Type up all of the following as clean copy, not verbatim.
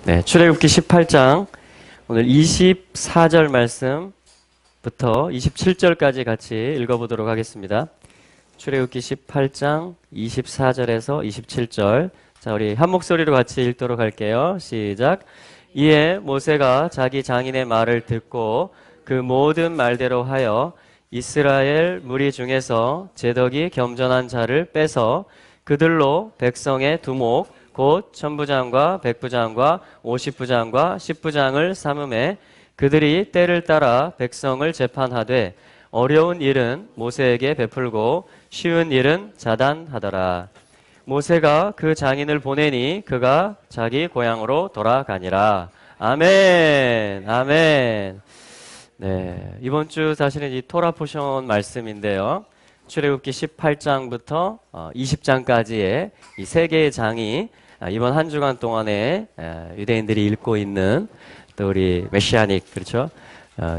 네, 출애굽기 18장 오늘 24절 말씀부터 27절까지 같이 읽어보도록 하겠습니다. 출애굽기 18장 24절에서 27절. 자, 우리 한 목소리로 같이 읽도록 할게요. 시작. 이에 모세가 자기 장인의 말을 듣고 그 모든 말대로 하여 이스라엘 무리 중에서 제덕이 겸전한 자를 빼서 그들로 백성의 두목 곧 천부장과 백부장과 50부장과 10부장을 삼음해 그들이 때를 따라 백성을 재판하되 어려운 일은 모세에게 베풀고 쉬운 일은 자단하더라. 모세가 그 장인을 보내니 그가 자기 고향으로 돌아가니라. 아멘. 아멘. 네, 이번 주 사실은 이 토라 포션 말씀인데요. 출애굽기 18장부터 20장까지의 이 세 개의 장이 이번 한 주간 동안에 유대인들이 읽고 있는 또 우리 메시아닉, 그렇죠?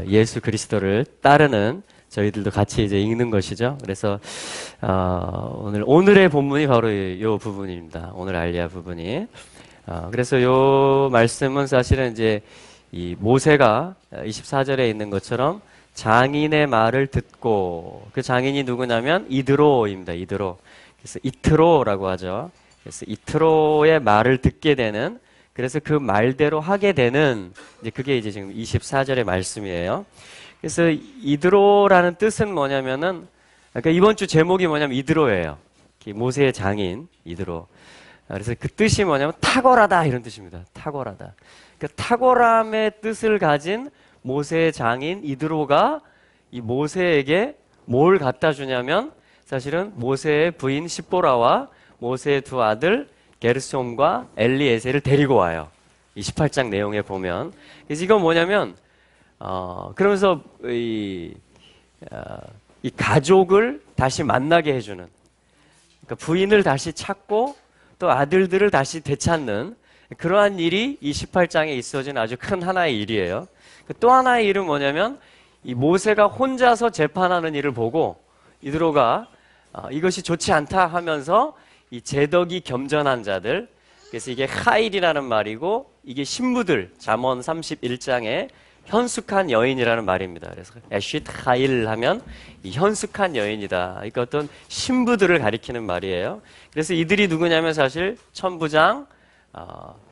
예수 그리스도를 따르는 저희들도 같이 이제 읽는 것이죠. 그래서 오늘의 본문이 바로 이 부분입니다. 오늘 알리아 부분이. 그래서 이 말씀은 사실은 이제 이 모세가 24절에 있는 것처럼 장인의 말을 듣고, 그 장인이 누구냐면 이드로입니다. 이드로. 그래서 이트로라고 하죠. 그래서 이트로의 말을 듣게 되는, 그래서 그 말대로 하게 되는, 이제 그게 이제 지금 24절의 말씀이에요. 그래서 이드로라는 뜻은 뭐냐면은, 그러니까 이번 주 제목이 뭐냐면 이드로예요. 모세의 장인 이드로. 그래서 그 뜻이 뭐냐면 탁월하다 이런 뜻입니다. 탁월하다. 그러니까 탁월함의 뜻을 가진 모세의 장인 이드로가 이 모세에게 뭘 갖다 주냐면 사실은 모세의 부인 십보라와 모세의 두 아들 게르솜과 엘리에셀을 데리고 와요. 이 18장 내용에 보면. 그래서 이건 뭐냐면 그러면서 이 가족을 다시 만나게 해주는, 그러니까 부인을 다시 찾고 또 아들들을 다시 되찾는 그러한 일이 이 18장에 있어진 아주 큰 하나의 일이에요. 또 하나의 일은 뭐냐면 이 모세가 혼자서 재판하는 일을 보고 이드로가 이것이 좋지 않다 하면서 이 제덕이 겸전한 자들, 그래서 이게 하일이라는 말이고 이게 신부들, 잠언 31장에 현숙한 여인이라는 말입니다. 그래서 에쉿 하일 하면 이 현숙한 여인이다. 그러니까 어떤 신부들을 가리키는 말이에요. 그래서 이들이 누구냐면 사실 천부장,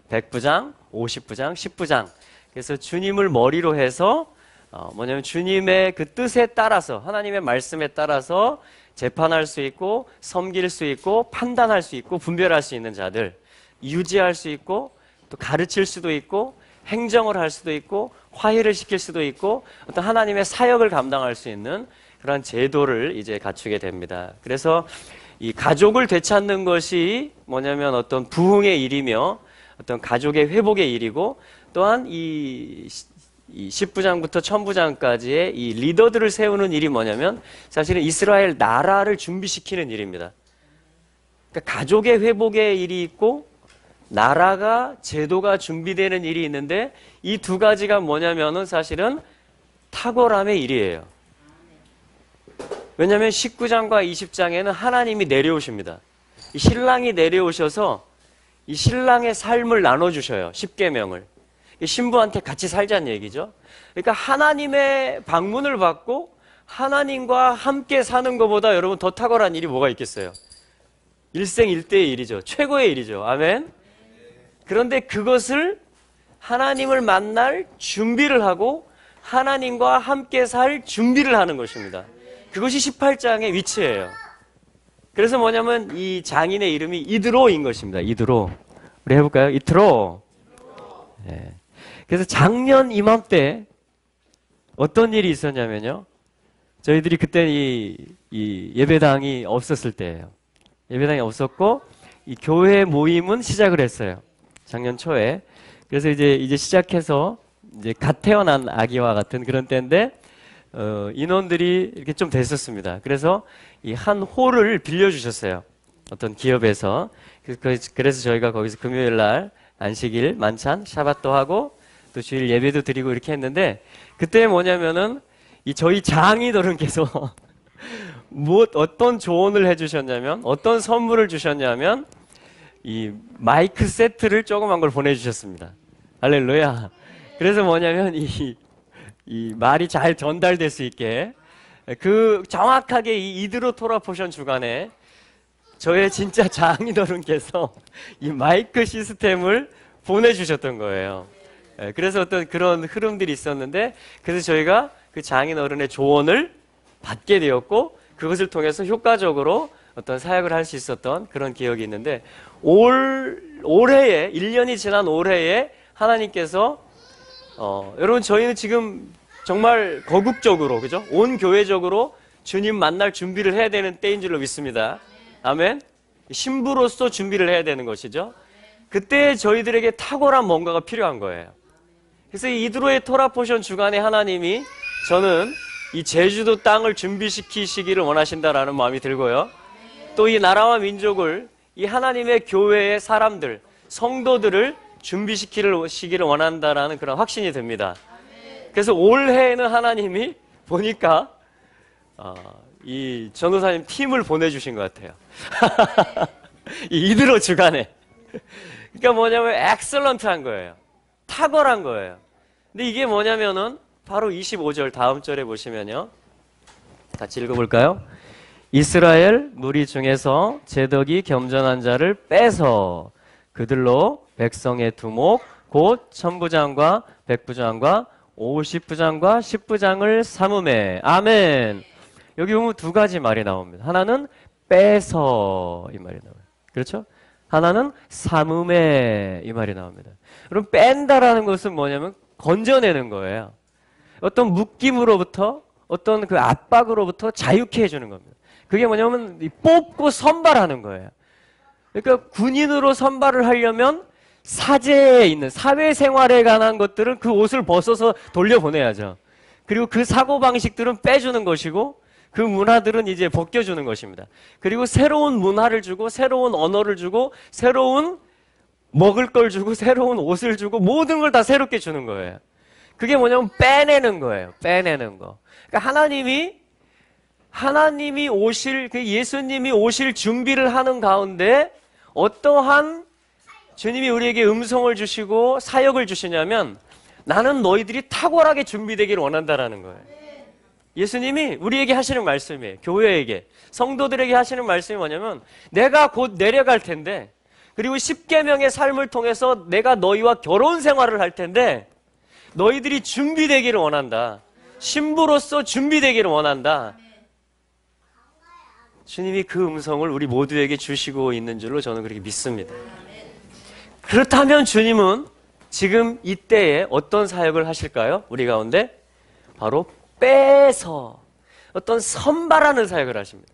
백부장, 50부장, 10부장. 그래서 주님을 머리로 해서 뭐냐면 주님의 그 뜻에 따라서, 하나님의 말씀에 따라서 재판할 수 있고 섬길 수 있고 판단할 수 있고 분별할 수 있는 자들, 유지할 수 있고 또 가르칠 수도 있고 행정을 할 수도 있고 화해를 시킬 수도 있고 어떤 하나님의 사역을 감당할 수 있는 그런 제도를 이제 갖추게 됩니다. 그래서 이 가족을 되찾는 것이 뭐냐면 어떤 부흥의 일이며 어떤 가족의 회복의 일이고, 또한 이 10부장부터 천부장까지의 이 리더들을 세우는 일이 뭐냐면 사실은 이스라엘 나라를 준비시키는 일입니다. 그러니까 가족의 회복의 일이 있고 나라가, 제도가 준비되는 일이 있는데 이 두 가지가 뭐냐면은 사실은 탁월함의 일이에요. 왜냐하면 19장과 20장에는 하나님이 내려오십니다. 이 신랑이 내려오셔서 이 신랑의 삶을 나눠주셔요. 10계명을. 신부한테 같이 살자는 얘기죠. 그러니까 하나님의 방문을 받고 하나님과 함께 사는 것보다 여러분 더 탁월한 일이 뭐가 있겠어요? 일생일대의 일이죠. 최고의 일이죠. 아멘. 그런데 그것을 하나님을 만날 준비를 하고 하나님과 함께 살 준비를 하는 것입니다. 그것이 18장의 위치예요. 그래서 뭐냐면 이 장인의 이름이 이드로인 것입니다. 이드로. 우리 해볼까요? 이드로. 네. 그래서 작년 이맘때 어떤 일이 있었냐면요. 저희들이 그때 이 예배당이 없었을 때예요. 예배당이 없었고 이 교회 모임은 시작을 했어요. 작년 초에. 그래서 이제 시작해서 이제 갓 태어난 아기와 같은 그런 때인데 인원들이 이렇게 좀 됐었습니다. 그래서 이 한 홀을 빌려주셨어요. 어떤 기업에서. 그래서 저희가 거기서 금요일 날 안식일, 만찬, 샤밧도 하고 또 주일 예배도 드리고 이렇게 했는데, 그때 뭐냐면은 이 저희 장인어른께서 어떤 조언을 해주셨냐면, 어떤 선물을 주셨냐면 이 마이크 세트를 조그만 걸 보내주셨습니다. 할렐루야. 그래서 뭐냐면 이 말이 잘 전달될 수 있게 그 정확하게 이 이드로 토라 포션 주간에 저의 진짜 장인어른께서 이 마이크 시스템을 보내주셨던 거예요. 그래서 어떤 그런 흐름들이 있었는데, 그래서 저희가 그 장인어른의 조언을 받게 되었고, 그것을 통해서 효과적으로 어떤 사역을 할 수 있었던 그런 기억이 있는데, 올해에, 1년이 지난 올해에 하나님께서, 여러분, 저희는 지금 정말 거국적으로, 그죠? 온 교회적으로 주님 만날 준비를 해야 되는 때인 줄로 믿습니다. 아멘. 신부로서 준비를 해야 되는 것이죠. 그때 저희들에게 탁월한 뭔가가 필요한 거예요. 그래서 이 이드로의 토라 포션 주간에 하나님이 저는 이 제주도 땅을 준비시키시기를 원하신다라는 마음이 들고요. 또 이 나라와 민족을 이 하나님의 교회의 사람들, 성도들을 준비시키기를 원한다라는 그런 확신이 듭니다. 그래서 올해에는 하나님이 보니까 이 전도사님 팀을 보내주신 것 같아요. 이 이드로 주간에. 그러니까 뭐냐면 엑셀런트한 거예요. 탁월한 거예요. 근데 이게 뭐냐면은 바로 25절 다음 절에 보시면요. 같이 읽어볼까요? 이스라엘 무리 중에서 제덕이 겸전한 자를 빼서 그들로 백성의 두목 곧 천부장과 백부장과 50부장과 10부장을 삼음해. 아멘. 여기 보면 두 가지 말이 나옵니다. 하나는 빼서 이 말이 나와요. 그렇죠? 하나는 삼음해 이 말이 나옵니다. 그럼 뺀다라는 것은 뭐냐면 건져내는 거예요. 어떤 묶임으로부터 어떤 그 압박으로부터 자유케 해주는 겁니다. 그게 뭐냐면 뽑고 선발하는 거예요. 그러니까 군인으로 선발을 하려면 사제에 있는 사회생활에 관한 것들은 그 옷을 벗어서 돌려보내야죠. 그리고 그 사고방식들은 빼주는 것이고 그 문화들은 이제 벗겨주는 것입니다. 그리고 새로운 문화를 주고 새로운 언어를 주고 새로운 먹을 걸 주고 새로운 옷을 주고 모든 걸 다 새롭게 주는 거예요. 그게 뭐냐면 빼내는 거예요. 빼내는 거. 그러니까 하나님이 오실, 그 예수님이 오실 준비를 하는 가운데 어떠한 주님이 우리에게 음성을 주시고 사역을 주시냐면 나는 너희들이 탁월하게 준비되기를 원한다라는 거예요. 예수님이 우리에게 하시는 말씀이에요. 교회에게, 성도들에게 하시는 말씀이 뭐냐면 내가 곧 내려갈 텐데 그리고 10계명의 삶을 통해서 내가 너희와 결혼 생활을 할 텐데 너희들이 준비되기를 원한다. 신부로서 준비되기를 원한다. 주님이 그 음성을 우리 모두에게 주시고 있는 줄로 저는 그렇게 믿습니다. 그렇다면 주님은 지금 이때에 어떤 사역을 하실까요? 우리 가운데 바로 빼서 어떤 선발하는 사역을 하십니다.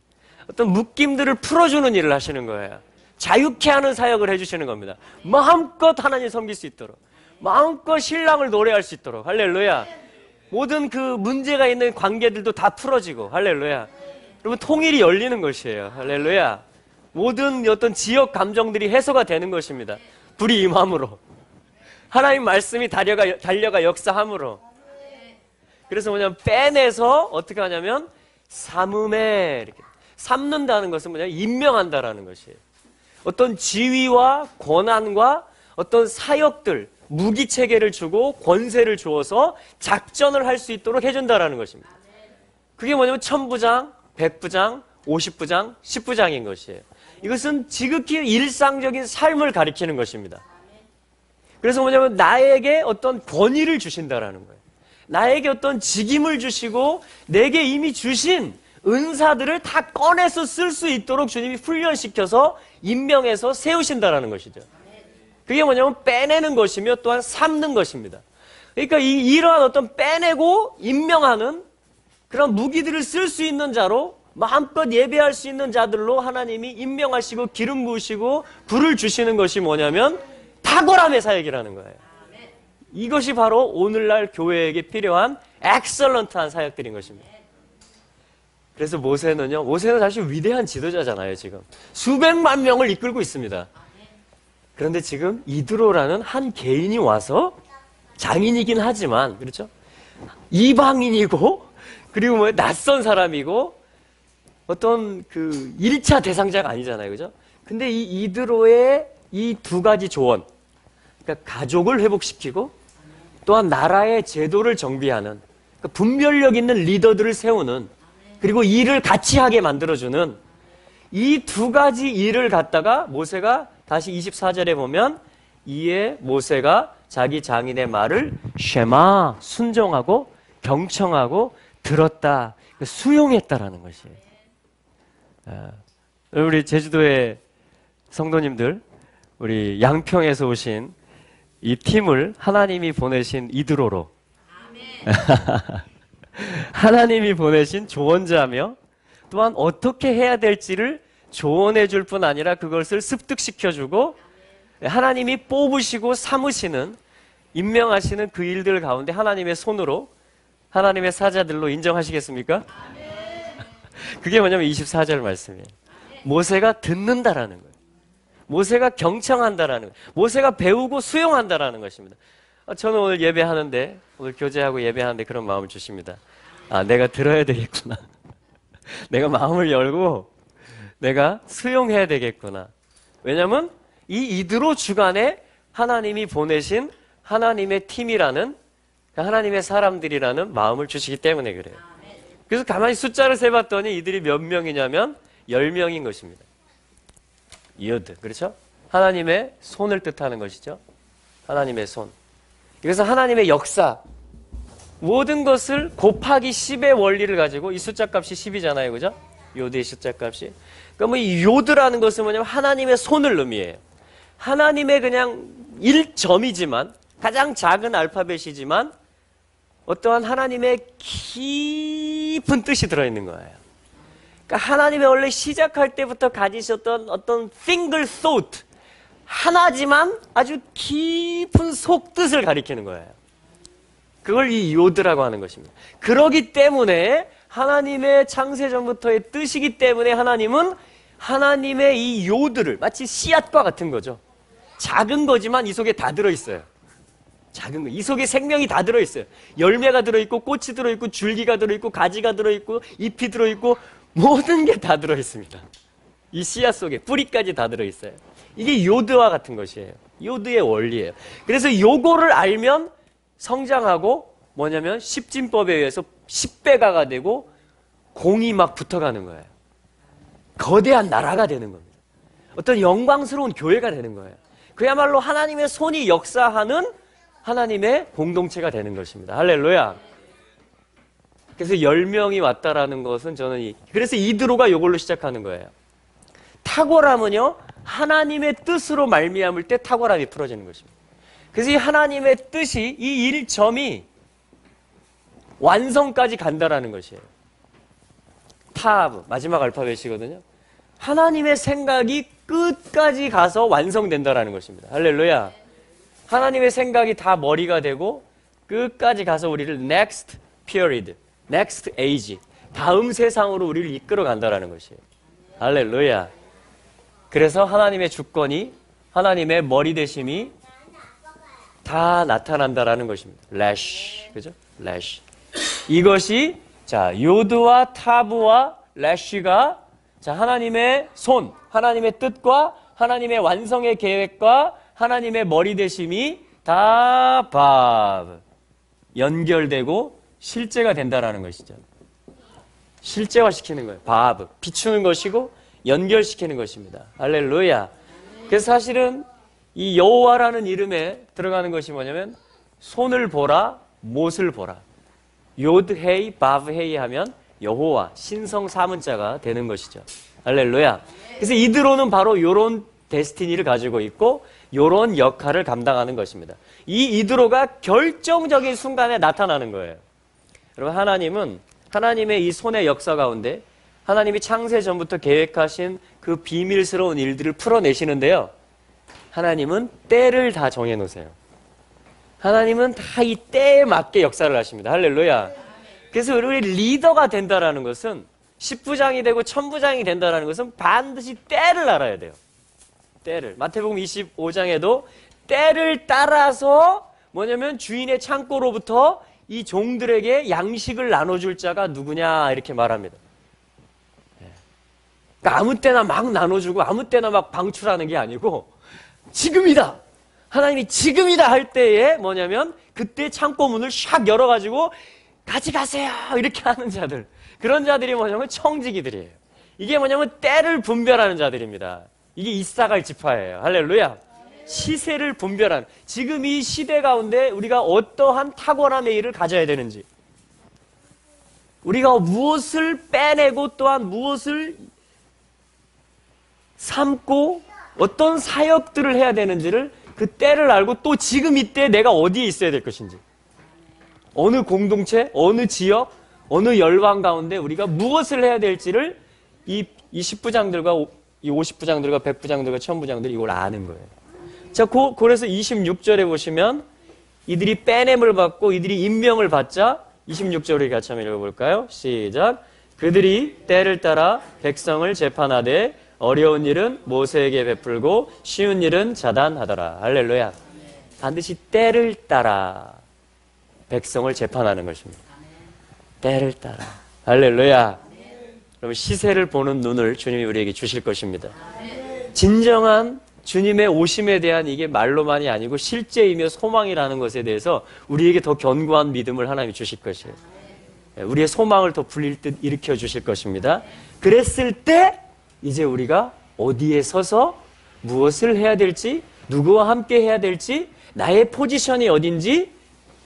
어떤 묶임들을 풀어주는 일을 하시는 거예요. 자유케 하는 사역을 해주시는 겁니다. 마음껏 하나님 섬길 수 있도록, 마음껏 신랑을 노래할 수 있도록. 할렐루야. 모든 그 문제가 있는 관계들도 다 풀어지고, 할렐루야. 여러분, 통일이 열리는 것이에요. 할렐루야. 모든 어떤 지역 감정들이 해소가 되는 것입니다. 불이 임함으로, 하나님 말씀이 달려가 역사함으로. 그래서 뭐냐면 빼내서 어떻게 하냐면 삼음에 이렇게 삼는다는 것은 뭐냐면 임명한다라는 것이에요. 어떤 지위와 권한과 어떤 사역들, 무기 체계를 주고 권세를 주어서 작전을 할 수 있도록 해준다라는 것입니다. 그게 뭐냐면 천부장, 백부장, 50부장, 10부장인 것이에요. 이것은 지극히 일상적인 삶을 가리키는 것입니다. 그래서 뭐냐면 나에게 어떤 권위를 주신다라는 거예요. 나에게 어떤 직임을 주시고 내게 이미 주신 은사들을 다 꺼내서 쓸 수 있도록 주님이 훈련시켜서 임명해서 세우신다라는 것이죠. 그게 뭐냐면 빼내는 것이며 또한 삼는 것입니다. 그러니까 이러한 어떤 빼내고 임명하는 그런 무기들을 쓸 수 있는 자로 마음껏 예배할 수 있는 자들로 하나님이 임명하시고 기름 부으시고 불을 주시는 것이 뭐냐면 탁월함의 사역이라는 거예요. 이것이 바로 오늘날 교회에게 필요한 엑셀런트한 사역들인 것입니다. 그래서 모세는 사실 위대한 지도자잖아요. 지금 수백만 명을 이끌고 있습니다. 그런데 지금 이드로라는 한 개인이 와서 장인이긴 하지만, 그렇죠? 이방인이고 그리고 뭐 낯선 사람이고 어떤 그 1차 대상자가 아니잖아요. 그죠? 근데 이 이드로의 이 두 가지 조언, 그러니까 가족을 회복시키고 또한 나라의 제도를 정비하는, 그러니까 분별력 있는 리더들을 세우는, 그리고 일을 같이 하게 만들어주는 이 두 가지 일을 갖다가 모세가 다시 24절에 보면 이에 모세가 자기 장인의 말을 쉐마 순종하고 경청하고 들었다, 수용했다라는 것이에요. 우리 제주도의 성도님들, 우리 양평에서 오신 이 팀을 하나님이 보내신 이드로로 하나님이 보내신 조언자며 또한 어떻게 해야 될지를 조언해 줄 뿐 아니라 그것을 습득시켜주고 하나님이 뽑으시고 삼으시는, 임명하시는 그 일들 가운데 하나님의 손으로, 하나님의 사자들로 인정하시겠습니까? 그게 뭐냐면 24절 말씀이에요. 모세가 듣는다라는 거예요. 모세가 경청한다라는 거예요. 모세가 배우고 수용한다라는 것입니다. 저는 오늘 예배하는데, 오늘 교제하고 예배하는데 그런 마음을 주십니다. 아, 내가 들어야 되겠구나. 내가 마음을 열고 내가 수용해야 되겠구나. 왜냐하면 이 이드로 주간에 하나님이 보내신 하나님의 팀이라는, 하나님의 사람들이라는 마음을 주시기 때문에 그래요. 그래서 가만히 숫자를 세봤더니 이들이 몇 명이냐면 10명인 것입니다. 여드, 그렇죠? 하나님의 손을 뜻하는 것이죠. 하나님의 손. 그래서 하나님의 역사, 모든 것을 곱하기 10의 원리를 가지고, 이 숫자 값이 10이잖아요, 그죠? 요드의 숫자 값이. 그러면 이 요드라는 것은 뭐냐면 하나님의 손을 의미해요. 하나님의 그냥 1점이지만, 가장 작은 알파벳이지만 어떠한 하나님의 깊은 뜻이 들어있는 거예요. 그러니까 하나님의 원래 시작할 때부터 가지셨던 어떤 single thought, 하나지만 아주 깊은 속뜻을 가리키는 거예요. 그걸 이 요드라고 하는 것입니다. 그러기 때문에 하나님의 창세전부터의 뜻이기 때문에 하나님은 하나님의 이 요드를 마치 씨앗과 같은 거죠. 작은 거지만 이 속에 다 들어있어요. 작은 거. 이 속에 생명이 다 들어있어요. 열매가 들어있고 꽃이 들어있고 줄기가 들어있고 가지가 들어있고 잎이 들어있고 모든 게 다 들어있습니다. 이 씨앗 속에 뿌리까지 다 들어있어요. 이게 요드와 같은 것이에요. 요드의 원리예요. 그래서 요거를 알면 성장하고 뭐냐면 십진법에 의해서 10배가가 되고 공이 막 붙어가는 거예요. 거대한 나라가 되는 겁니다. 어떤 영광스러운 교회가 되는 거예요. 그야말로 하나님의 손이 역사하는 하나님의 공동체가 되는 것입니다. 할렐루야. 그래서 10명이 왔다라는 것은 저는 그래서 이드로가 이걸로 시작하는 거예요. 탁월함은요, 하나님의 뜻으로 말미암을 때 탁월함이 풀어지는 것입니다. 그래서 이 하나님의 뜻이, 이 1점이 완성까지 간다라는 것이에요. 타브, 마지막 알파벳이거든요. 하나님의 생각이 끝까지 가서 완성된다라는 것입니다. 할렐루야. 하나님의 생각이 다 머리가 되고 끝까지 가서 우리를 next period, next age, 다음 세상으로 우리를 이끌어 간다라는 것이에요. 할렐루야. 그래서 하나님의 주권이, 하나님의 머리 되심이 다 나타난다라는 것입니다. 래쉬, 그죠? 래쉬. 이것이 자 요드와 타브와 래쉬가 자 하나님의 손, 하나님의 뜻과 하나님의 완성의 계획과 하나님의 머리 되심이 다 밥 연결되고 실제가 된다라는 것이죠. 실제화시키는 거예요. 밥 비추는 것이고 연결시키는 것입니다. 할렐루야. 그래서 사실은 이 여호와라는 이름에 들어가는 것이 뭐냐면 손을 보라, 못을 보라. 요드헤이, 바브헤이 하면 여호와, 신성 사문자가 되는 것이죠. 할렐루야. 그래서 이드로는 바로 이런 데스티니를 가지고 있고 이런 역할을 감당하는 것입니다. 이 이드로가 결정적인 순간에 나타나는 거예요. 여러분, 하나님은 하나님의 이 손의 역사 가운데 하나님이 창세 전부터 계획하신 그 비밀스러운 일들을 풀어내시는데요. 하나님은 때를 다 정해놓으세요. 하나님은 다 이 때에 맞게 역사를 하십니다. 할렐루야. 그래서 우리 리더가 된다라는 것은 10부장이 되고 1000부장이 된다라는 것은 반드시 때를 알아야 돼요. 때를. 마태복음 25장에도 때를 따라서 뭐냐면 주인의 창고로부터 이 종들에게 양식을 나눠줄 자가 누구냐 이렇게 말합니다. 그러니까 아무 때나 막 나눠주고 아무 때나 막 방출하는 게 아니고 지금이다. 하나님이 지금이다 할 때에 뭐냐면 그때 창고 문을 샥 열어가지고 같이 가세요 이렇게 하는 자들, 그런 자들이 뭐냐면 청지기들이에요. 이게 뭐냐면 때를 분별하는 자들입니다. 이게 이사갈 지파예요. 할렐루야. 시세를 분별하는, 지금 이 시대 가운데 우리가 어떠한 탁월함의 일을 가져야 되는지, 우리가 무엇을 빼내고 또한 무엇을 삼고 어떤 사역들을 해야 되는지를 그 때를 알고 또 지금 이때 내가 어디에 있어야 될 것인지, 어느 공동체, 어느 지역, 어느 열방 가운데 우리가 무엇을 해야 될지를 이 10부장들과 이 50부장들과 100부장들과 1000부장들이 이걸 아는 거예요. 자, 그래서 26절에 보시면 이들이 빼냄을 받고 이들이 임명을 받자 26절을 같이 한번 읽어볼까요? 시작. 그들이 때를 따라 백성을 재판하되 어려운 일은 모세에게 베풀고 쉬운 일은 자단하더라. 할렐루야. 반드시 때를 따라 백성을 재판하는 것입니다. 때를 따라. 할렐루야. 그러면 시세를 보는 눈을 주님이 우리에게 주실 것입니다. 진정한 주님의 오심에 대한 이게 말로만이 아니고 실제이며 소망이라는 것에 대해서 우리에게 더 견고한 믿음을 하나님이 주실 것이에요. 우리의 소망을 더 불릴 듯 일으켜 주실 것입니다. 그랬을 때 이제 우리가 어디에 서서 무엇을 해야 될지, 누구와 함께 해야 될지, 나의 포지션이 어딘지,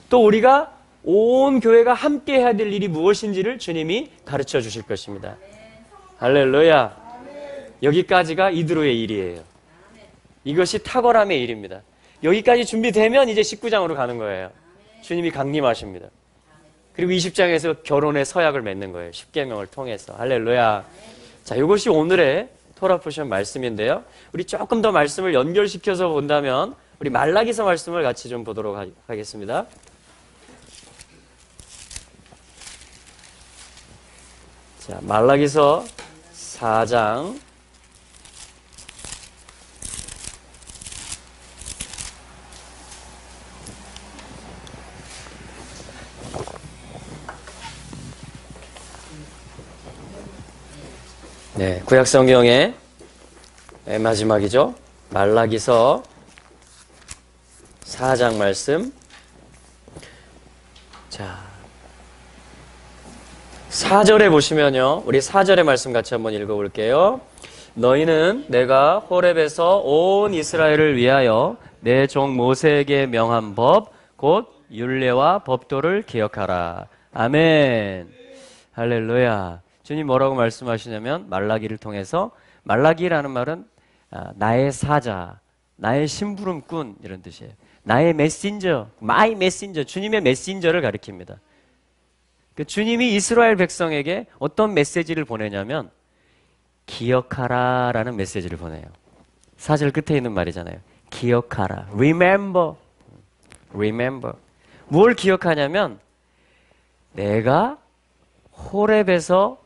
또 우리가 온 교회가 함께 해야 될 일이 무엇인지를 주님이 가르쳐 주실 것입니다. 할렐루야. 여기까지가 이드로의 일이에요. 이것이 탁월함의 일입니다. 여기까지 준비되면 이제 19장으로 가는 거예요. 주님이 강림하십니다. 그리고 20장에서 결혼의 서약을 맺는 거예요. 십계명을 통해서. 할렐루야. 자, 이것이 오늘의 토라 포션 말씀인데요. 우리 조금 더 말씀을 연결시켜서 본다면 우리 말라기서 말씀을 같이 좀 보도록 하겠습니다. 자, 말라기서 4장 네, 구약성경의 마지막이죠. 말라기서 4장 말씀. 자, 4절에 보시면요, 우리 4절의 말씀 같이 한번 읽어볼게요. 너희는 내가 호렙에서 온 이스라엘을 위하여 내 종 모세에게 명한 법, 곧 율례와 법도를 기억하라. 아멘. 할렐루야. 주님 뭐라고 말씀하시냐면 말라기를 통해서, 말라기라는 말은 나의 사자, 나의 심부름꾼 이런 뜻이에요. 나의 메신저, 마이 메신저, 주님의 메신저를 가리킵니다. 주님이 이스라엘 백성에게 어떤 메시지를 보내냐면 기억하라 라는 메시지를 보내요. 4절 끝에 있는 말이잖아요. 기억하라. Remember. Remember. 뭘 기억하냐면 내가 호렙에서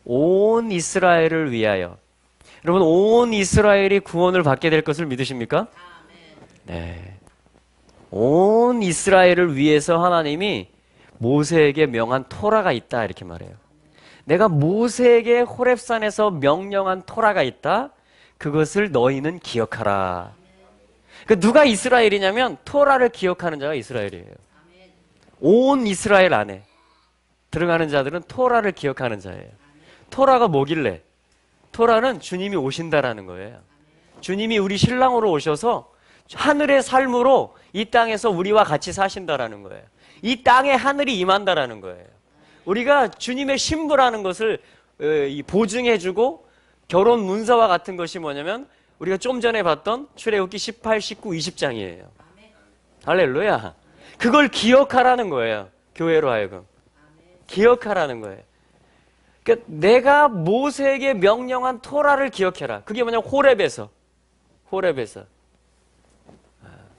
온 이스라엘을 위하여, 여러분 온 이스라엘이 구원을 받게 될 것을 믿으십니까? 네. 온 이스라엘을 위해서 하나님이 모세에게 명한 토라가 있다 이렇게 말해요. 내가 모세에게 호렙산에서 명령한 토라가 있다. 그것을 너희는 기억하라. 그러니까 누가 이스라엘이냐면 토라를 기억하는 자가 이스라엘이에요. 온 이스라엘 안에 들어가는 자들은 토라를 기억하는 자예요. 토라가 뭐길래? 토라는 주님이 오신다라는 거예요. 주님이 우리 신랑으로 오셔서 하늘의 삶으로 이 땅에서 우리와 같이 사신다라는 거예요. 이 땅에 하늘이 임한다라는 거예요. 우리가 주님의 신부라는 것을 보증해주고 결혼 문서와 같은 것이 뭐냐면 우리가 좀 전에 봤던 출애굽기 18, 19, 20장이에요. 할렐루야. 그걸 기억하라는 거예요. 교회로 하여금. 기억하라는 거예요. 그러니까 내가 모세에게 명령한 토라를 기억해라. 그게 뭐냐면 호렙에서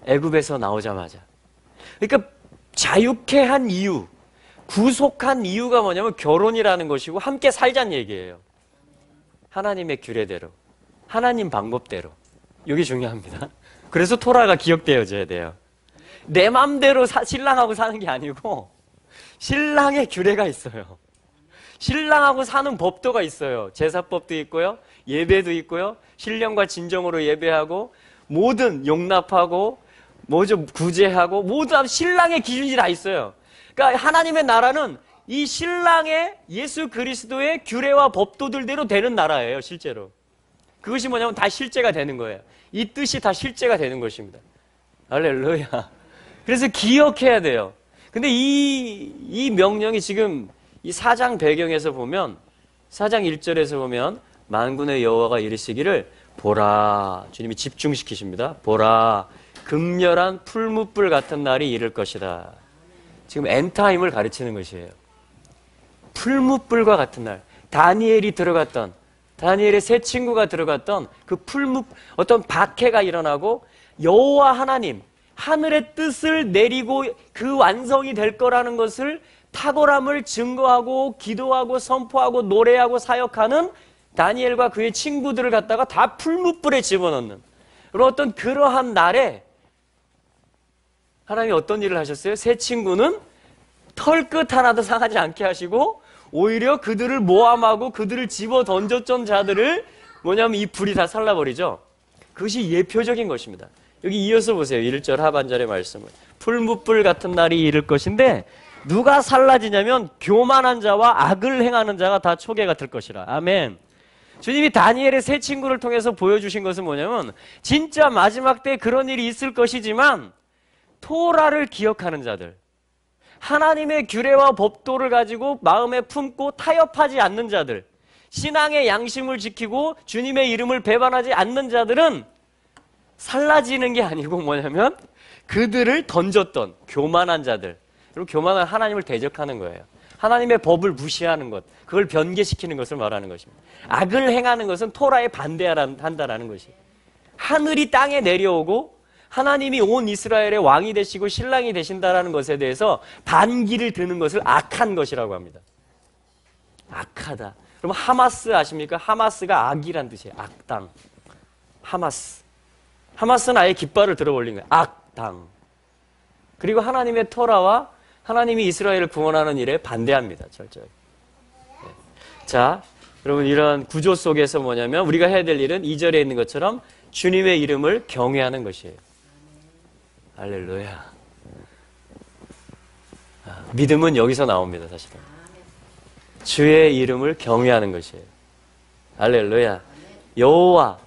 애굽에서 나오자마자. 그러니까 자유케 한 이유, 구속한 이유가 뭐냐면 결혼이라는 것이고 함께 살자는 얘기예요. 하나님의 규례대로, 하나님 방법대로. 이게 중요합니다. 그래서 토라가 기억되어져야 돼요. 내 맘대로 신랑하고 사는 게 아니고 신랑의 규례가 있어요. 신랑하고 사는 법도가 있어요. 제사법도 있고요, 예배도 있고요, 신령과 진정으로 예배하고 모든 용납하고 뭐죠? 구제하고 모든 신랑의 기준이 다 있어요. 그러니까 하나님의 나라는 이 신랑의 예수 그리스도의 규례와 법도들대로 되는 나라예요, 실제로. 그것이 뭐냐면 다 실제가 되는 거예요. 이 뜻이 다 실제가 되는 것입니다. 할렐루야. 그래서 기억해야 돼요. 근데 이 명령이 지금 이 4장 배경에서 보면 4장 1절에서 보면 만군의 여호와가 이르시기를 보라, 주님이 집중시키십니다. 보라, 극렬한 풀무불 같은 날이 이를 것이다. 지금 엔타임을 가르치는 것이에요. 풀무불과 같은 날, 다니엘이 들어갔던, 다니엘의 세 친구가 들어갔던 그 어떤 박해가 일어나고 여호와 하나님, 하늘의 뜻을 내리고 그 완성이 될 거라는 것을 탁월함을 증거하고 기도하고 선포하고 노래하고 사역하는 다니엘과 그의 친구들을 갖다가 다 풀무불에 집어넣는 그런 어떤 그러한 날에 하나님이 어떤 일을 하셨어요? 세 친구는 털끝 하나도 상하지 않게 하시고 오히려 그들을 모함하고 그들을 집어 던졌던 자들을 뭐냐면 이 불이 다 살라버리죠. 그것이 예표적인 것입니다. 여기 이어서 보세요. 1절 하반절의 말씀을. 풀무불 같은 날이 이를 것인데 누가 살라지냐면 교만한 자와 악을 행하는 자가 다 초계 같을 것이라. 아멘. 주님이 다니엘의 세 친구를 통해서 보여주신 것은 뭐냐면 진짜 마지막 때 그런 일이 있을 것이지만 토라를 기억하는 자들, 하나님의 규례와 법도를 가지고 마음에 품고 타협하지 않는 자들, 신앙의 양심을 지키고 주님의 이름을 배반하지 않는 자들은 살라지는 게 아니고 뭐냐면 그들을 던졌던 교만한 자들, 그리고 교만한 하나님을 대적하는 거예요. 하나님의 법을 무시하는 것, 그걸 변개시키는 것을 말하는 것입니다. 악을 행하는 것은 토라에 반대한다라는 것이. 하늘이 땅에 내려오고 하나님이 온 이스라엘의 왕이 되시고 신랑이 되신다라는 것에 대해서 반기를 드는 것을 악한 것이라고 합니다. 악하다. 그럼 하마스 아십니까? 하마스가 악이란 뜻이에요. 악당. 하마스. 하마스는 아예 깃발을 들어 올린 거예요. 악당. 그리고 하나님의 토라와 하나님이 이스라엘을 구원하는 일에 반대합니다. 철저히. 네. 자, 여러분 이런 구조 속에서 뭐냐면 우리가 해야 될 일은 2절에 있는 것처럼 주님의 이름을 경외하는 것이에요. 할렐루야. 믿음은 여기서 나옵니다. 사실은. 주의 이름을 경외하는 것이에요. 할렐루야. 여호와,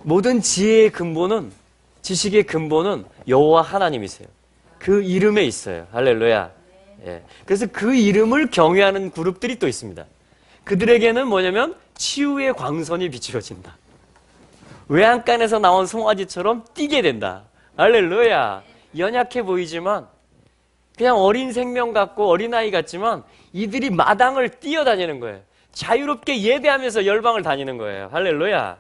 모든 지혜의 근본은, 지식의 근본은 여호와 하나님이세요. 그 이름에 있어요. 할렐루야. 예. 그래서 그 이름을 경외하는 그룹들이 또 있습니다. 그들에게는 뭐냐면 치유의 광선이 비추어진다. 외양간에서 나온 송아지처럼 뛰게 된다. 할렐루야. 연약해 보이지만 그냥 어린 생명 같고 어린아이 같지만 이들이 마당을 뛰어다니는 거예요. 자유롭게 예배하면서 열방을 다니는 거예요. 할렐루야.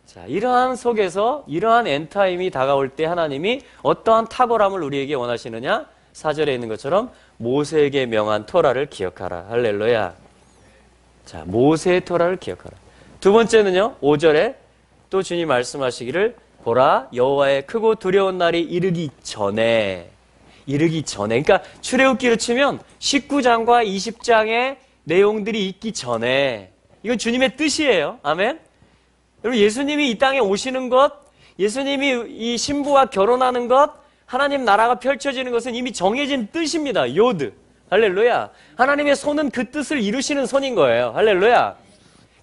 자, 이러한 속에서 이러한 엔타임이 다가올 때 하나님이 어떠한 탁월함을 우리에게 원하시느냐? 4절에 있는 것처럼 모세에게 명한 토라를 기억하라. 할렐루야. 자, 모세의 토라를 기억하라. 두 번째는요, 5절에 또 주님 말씀하시기를 보라, 여호와의 크고 두려운 날이 이르기 전에. 그러니까 출애굽기로 치면 19장과 20장의 내용들이 있기 전에. 이건 주님의 뜻이에요. 아멘. 여러분, 예수님이 이 땅에 오시는 것, 예수님이 이 신부와 결혼하는 것, 하나님 나라가 펼쳐지는 것은 이미 정해진 뜻입니다. 요드. 할렐루야. 하나님의 손은 그 뜻을 이루시는 손인 거예요. 할렐루야.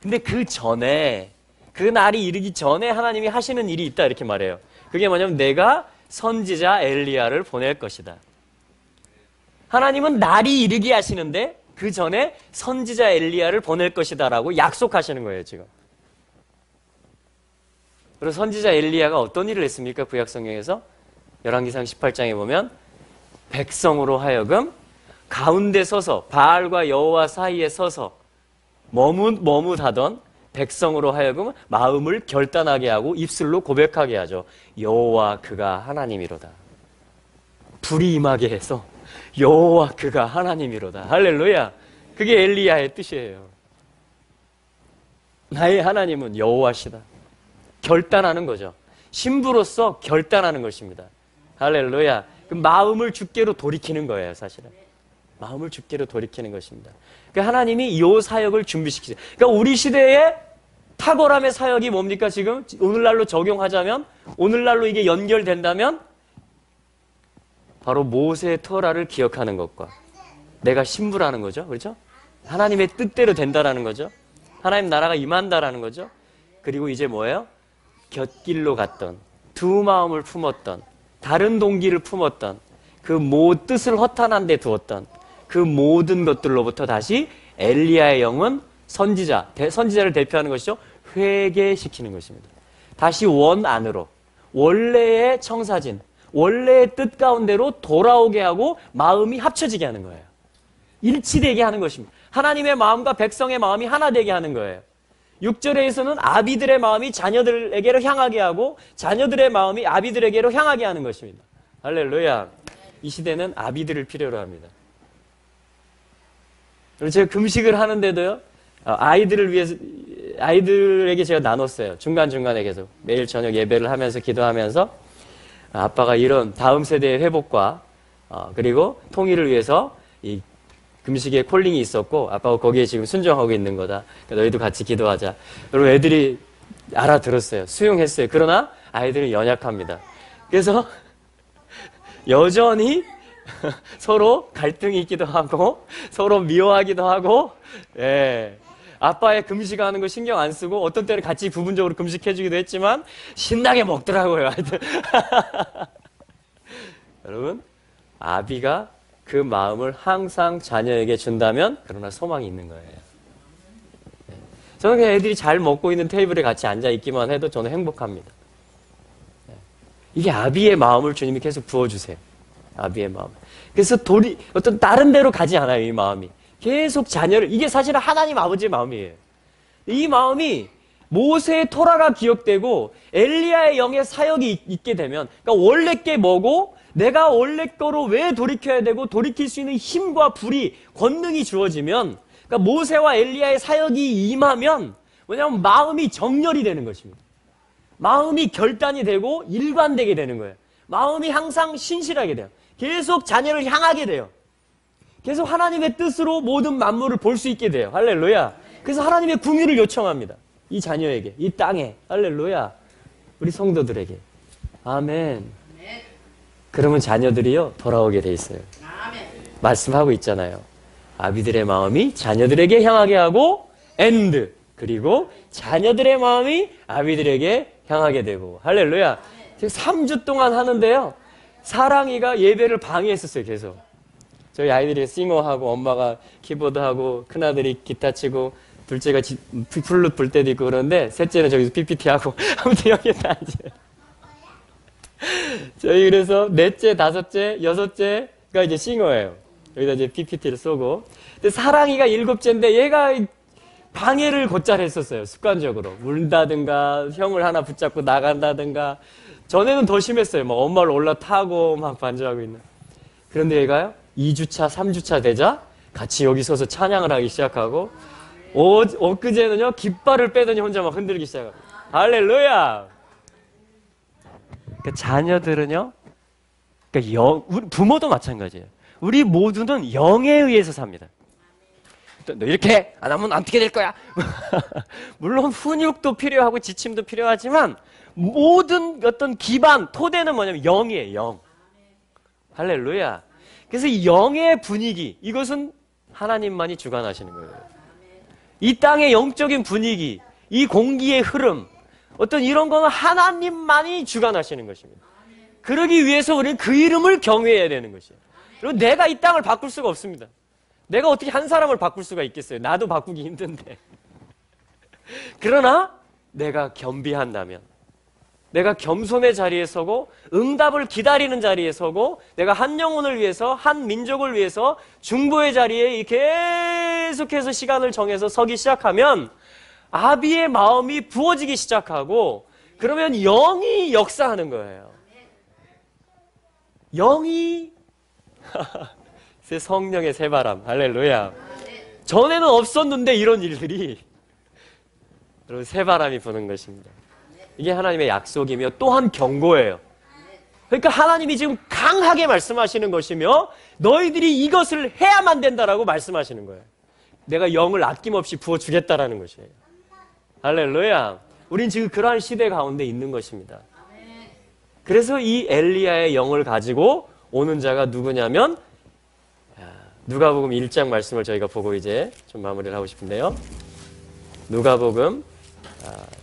근데 그 전에, 그 날이 이르기 전에 하나님이 하시는 일이 있다 이렇게 말해요. 그게 뭐냐면 내가 선지자 엘리야를 보낼 것이다. 하나님은 날이 이르게 하시는데 그 전에 선지자 엘리야를 보낼 것이다 라고 약속하시는 거예요 지금. 그리고 선지자 엘리야가 어떤 일을 했습니까? 구약성경에서 열왕기상 18장에 보면 백성으로 하여금 가운데 서서 바알과 여호와 사이에 서서 머뭇하던 백성으로 하여금 마음을 결단하게 하고 입술로 고백하게 하죠. 여호와 그가 하나님이로다. 불이 임하게 해서 여호와 그가 하나님이로다. 할렐루야. 그게 엘리야의 뜻이에요. 나의 하나님은 여호와시다. 결단하는 거죠. 신부로서 결단하는 것입니다. 할렐루야. 그 마음을 주께로 돌이키는 거예요, 사실은. 마음을 주께로 돌이키는 것입니다. 그러니까 하나님이 이 사역을 준비시키세요. 그러니까 우리 시대에 탁월함의 사역이 뭡니까 지금? 오늘날로 적용하자면, 오늘날로 이게 연결된다면 바로 모세의 토라를 기억하는 것과 내가 신부라는 거죠. 그렇죠? 하나님의 뜻대로 된다라는 거죠. 하나님 나라가 임한다라는 거죠. 그리고 이제 뭐예요? 곁길로 갔던, 두 마음을 품었던, 다른 동기를 품었던, 그 뜻을 허탄한 데 두었던 그 모든 것들로부터 다시 엘리야의 영은 선지자를 대표하는 것이죠. 회개시키는 것입니다. 다시 원 안으로, 원래의 청사진, 원래의 뜻 가운데로 돌아오게 하고 마음이 합쳐지게 하는 거예요. 일치되게 하는 것입니다. 하나님의 마음과 백성의 마음이 하나 되게 하는 거예요. 6절에서는 아비들의 마음이 자녀들에게로 향하게 하고 자녀들의 마음이 아비들에게로 향하게 하는 것입니다. 할렐루야. 이 시대는 아비들을 필요로 합니다. 그리고 제가 금식을 하는데도요, 아이들에게 제가 나눴어요. 중간중간에 계속. 매일 저녁 예배를 하면서 기도하면서 아빠가 이런 다음 세대의 회복과 그리고 통일을 위해서 이 금식의 콜링이 있었고 아빠가 거기에 지금 순종하고 있는 거다. 너희도 같이 기도하자. 그리고 애들이 알아들었어요. 수용했어요. 그러나 아이들은 연약합니다. 그래서 여전히 서로 갈등이 있기도 하고 서로 미워하기도 하고, 예. 아빠의 금식하는 거 신경 안 쓰고 어떤 때는 같이 부분적으로 금식해주기도 했지만 신나게 먹더라고요. 하여튼. 여러분, 아비가 그 마음을 항상 자녀에게 준다면 그러나 소망이 있는 거예요. 네. 저는 그냥 애들이 잘 먹고 있는 테이블에 같이 앉아 있기만 해도 저는 행복합니다. 네. 이게 아비의 마음을 주님이 계속 부어주세요. 아비의 마음. 그래서 어떤 다른 데로 가지 않아요. 이 마음이 계속 자녀를, 이게 사실은 하나님 아버지의 마음이에요. 이 마음이 모세의 토라가 기억되고 엘리야의 영의 사역이 있게 되면, 그러니까 원래 게 뭐고 내가 원래 거로 왜 돌이켜야 되고 돌이킬 수 있는 힘과 불이, 권능이 주어지면, 그러니까 모세와 엘리야의 사역이 임하면 뭐냐면 마음이 정렬이 되는 것입니다. 마음이 결단이 되고 일관되게 되는 거예요. 마음이 항상 신실하게 돼요. 계속 자녀를 향하게 돼요. 계속 하나님의 뜻으로 모든 만물을 볼 수 있게 돼요. 할렐루야. 그래서 하나님의 궁유를 요청합니다. 이 자녀에게, 이 땅에. 할렐루야. 우리 성도들에게. 아멘. 그러면 자녀들이요 돌아오게 돼 있어요. 말씀하고 있잖아요. 아비들의 마음이 자녀들에게 향하게 하고 엔드, 그리고 자녀들의 마음이 아비들에게 향하게 되고. 할렐루야. 지금 3주 동안 하는데요, 사랑이가 예배를 방해했었어요. 계속 저희 아이들이 싱어하고 엄마가 키보드하고 큰아들이 기타 치고 둘째가 플룻 불 때도 있고 그러는데 셋째는 저기서 PPT하고 아무튼 여기에 다 앉아요. 저희 그래서 넷째, 다섯째, 여섯째가 이제 싱어예요. 여기다 이제 PPT를 쏘고. 근데 사랑이가 7째인데 얘가 방해를 곧잘 했었어요. 습관적으로. 울다든가 형을 하나 붙잡고 나간다든가. 전에는 더 심했어요. 막 엄마를 올라타고 막 반주하고 있는. 그런데 얘가요 2주차, 3주차 되자 같이 여기 서서 찬양을 하기 시작하고, 엊그제는요 깃발을 빼더니 혼자 막 흔들기 시작합니다. 할렐루야. 그러니까 자녀들은요, 그러니까 우리 부모도 마찬가지예요. 우리 모두는 영에 의해서 삽니다. 너 이렇게 안 하면 어떻게 될 거야? 물론 훈육도 필요하고 지침도 필요하지만 모든 어떤 기반, 토대는 뭐냐면 영이에요. 영. 할렐루야. 그래서 이 영의 분위기, 이것은 하나님만이 주관하시는 거예요. 이 땅의 영적인 분위기, 이 공기의 흐름, 어떤 이런 거는 하나님만이 주관하시는 것입니다. 그러기 위해서 우리는 그 이름을 경외해야 되는 것이에요. 그리고 내가 이 땅을 바꿀 수가 없습니다. 내가 어떻게 한 사람을 바꿀 수가 있겠어요? 나도 바꾸기 힘든데. 그러나 내가 겸비한다면, 내가 겸손의 자리에 서고 응답을 기다리는 자리에 서고 내가 한 영혼을 위해서, 한 민족을 위해서 중보의 자리에 계속해서 시간을 정해서 서기 시작하면 아비의 마음이 부어지기 시작하고, 그러면 영이 역사하는 거예요. 영이 성령의 새바람. 할렐루야. 전에는 없었는데 이런 일들이 여러분 새바람이 부는 것입니다. 이게 하나님의 약속이며 또한 경고예요. 그러니까 하나님이 지금 강하게 말씀하시는 것이며 너희들이 이것을 해야만 된다라고 말씀하시는 거예요. 내가 영을 아낌없이 부어주겠다라는 것이에요. 할렐루야. 우린 지금 그러한 시대 가운데 있는 것입니다. 그래서 이 엘리야의 영을 가지고 오는 자가 누구냐면 누가복음 1장 말씀을 저희가 보고 이제 좀 마무리를 하고 싶은데요. 누가복음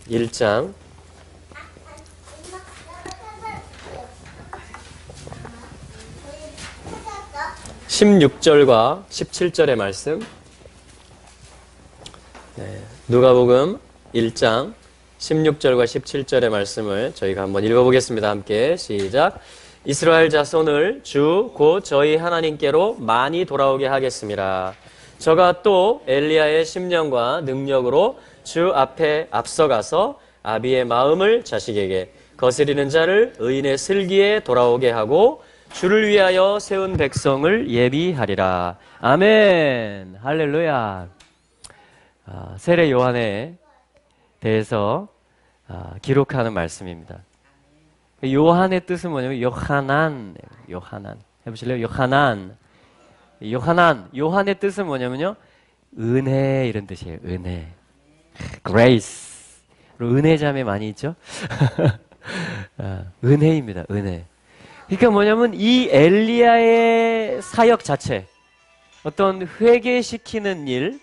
1장 16절과 17절의 말씀. 누가복음 1장 16절과 17절의 말씀을 저희가 한번 읽어보겠습니다. 함께 시작. 이스라엘 자손을 주 곧 저희 하나님께로 많이 돌아오게 하겠습니다. 저가 또 엘리야의 심령과 능력으로 주 앞에 앞서가서 아비의 마음을 자식에게 거스리는 자를 의인의 슬기에 돌아오게 하고 주를 위하여 세운 백성을 예비하리라. 아멘. 할렐루야. 세례 요한에 대해서 기록하는 말씀입니다. 요한의 뜻은 뭐냐면 요하난 해보실래요? 요한의 뜻은 뭐냐면요, 은혜 이런 뜻이에요. 은혜, grace. 은혜 자매 많이 있죠? 은혜입니다. 은혜. 그러니까 뭐냐면 이 엘리야의 사역 자체, 어떤 회개시키는 일,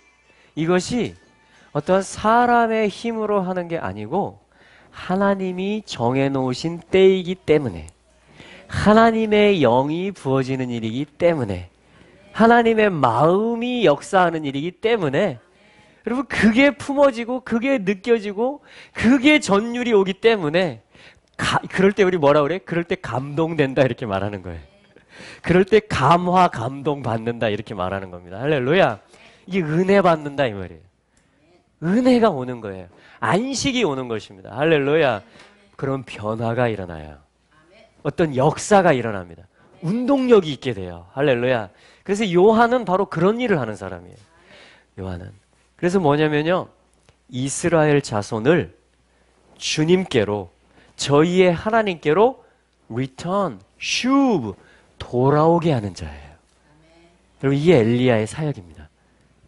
이것이 어떤 사람의 힘으로 하는 게 아니고 하나님이 정해놓으신 때이기 때문에, 하나님의 영이 부어지는 일이기 때문에, 하나님의 마음이 역사하는 일이기 때문에, 여러분 그게 품어지고 그게 느껴지고 그게 전율이 오기 때문에 그럴 때 우리 뭐라 그래? 그럴 때 감동된다 이렇게 말하는 거예요. 그럴 때 감화 감동 받는다 이렇게 말하는 겁니다. 할렐루야. 이게 은혜 받는다 이 말이에요. 은혜가 오는 거예요. 안식이 오는 것입니다. 할렐루야. 그런 변화가 일어나요. 어떤 역사가 일어납니다. 운동력이 있게 돼요. 할렐루야. 그래서 요한은 바로 그런 일을 하는 사람이에요. 요한은. 그래서 뭐냐면요, 이스라엘 자손을 주님께로, 저희의 하나님께로 return, 슈브, 돌아오게 하는 자예요. 여러분 이게 엘리야의 사역입니다.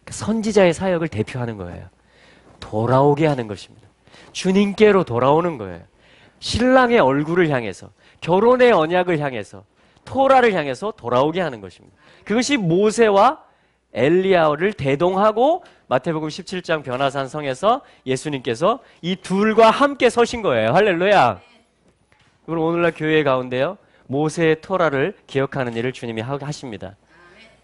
선지자의 사역을 대표하는 거예요. 돌아오게 하는 것입니다. 주님께로 돌아오는 거예요. 신랑의 얼굴을 향해서, 결혼의 언약을 향해서, 토라를 향해서 돌아오게 하는 것입니다. 그것이 모세와 엘리야를 대동하고 마태복음 17장 변화산 성에서 예수님께서 이 둘과 함께 서신 거예요. 할렐루야. 그리고 오늘날 교회 가운데요, 모세의 토라를 기억하는 일을 주님이 하십니다.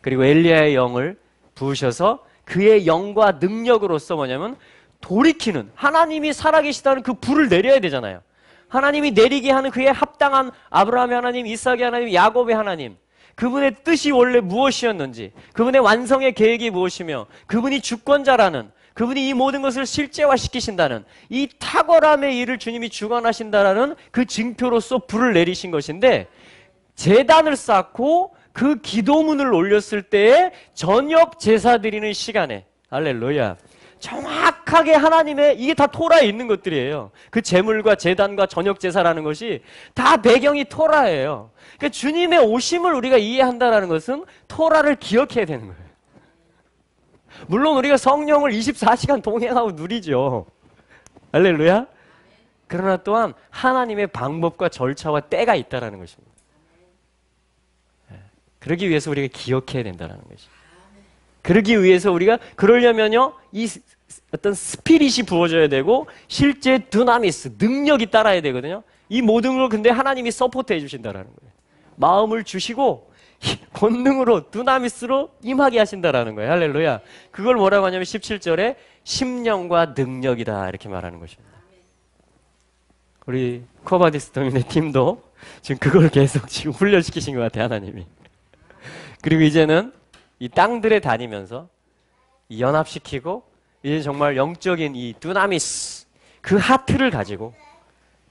그리고 엘리야의 영을 부으셔서 그의 영과 능력으로서 뭐냐면 돌이키는, 하나님이 살아계시다는 그 불을 내려야 되잖아요. 하나님이 내리게 하는 그의 합당한 아브라함의 하나님, 이삭의 하나님, 야곱의 하나님, 그분의 뜻이 원래 무엇이었는지, 그분의 완성의 계획이 무엇이며, 그분이 주권자라는, 그분이 이 모든 것을 실제화시키신다는 이 탁월함의 일을 주님이 주관하신다라는 그 징표로서 불을 내리신 것인데, 제단을 쌓고 그 기도문을 올렸을 때에 저녁 제사 드리는 시간에, 할렐루야, 정확하게 하나님의, 이게 다 토라에 있는 것들이에요. 그 제물과 제단과 저녁 제사라는 것이 다 배경이 토라예요. 그러니까 주님의 오심을 우리가 이해한다는 것은 토라를 기억해야 되는 거예요. 물론 우리가 성령을 24시간 동행하고 누리죠. 할렐루야. 그러나 또한 하나님의 방법과 절차와 때가 있다는 것입니다. 그러기 위해서 우리가 기억해야 된다는 것이죠. 그러기 위해서 우리가, 그러려면요, 이 어떤 스피릿이 부어져야 되고 실제 두나미스, 능력이 따라야 되거든요. 이 모든 걸 근데 하나님이 서포트 해주신다라는 거예요. 마음을 주시고 권능으로, 두나미스로 임하게 하신다라는 거예요. 할렐루야. 그걸 뭐라고 하냐면 17절에 심령과 능력이다 이렇게 말하는 것입니다. 우리 코바디스토민의 팀도 지금 그걸 계속 지금 훈련시키신 것 같아요, 하나님이. 그리고 이제는 이 땅들에 다니면서 연합시키고, 이제 정말 영적인 이 두나미스, 그 하트를 가지고,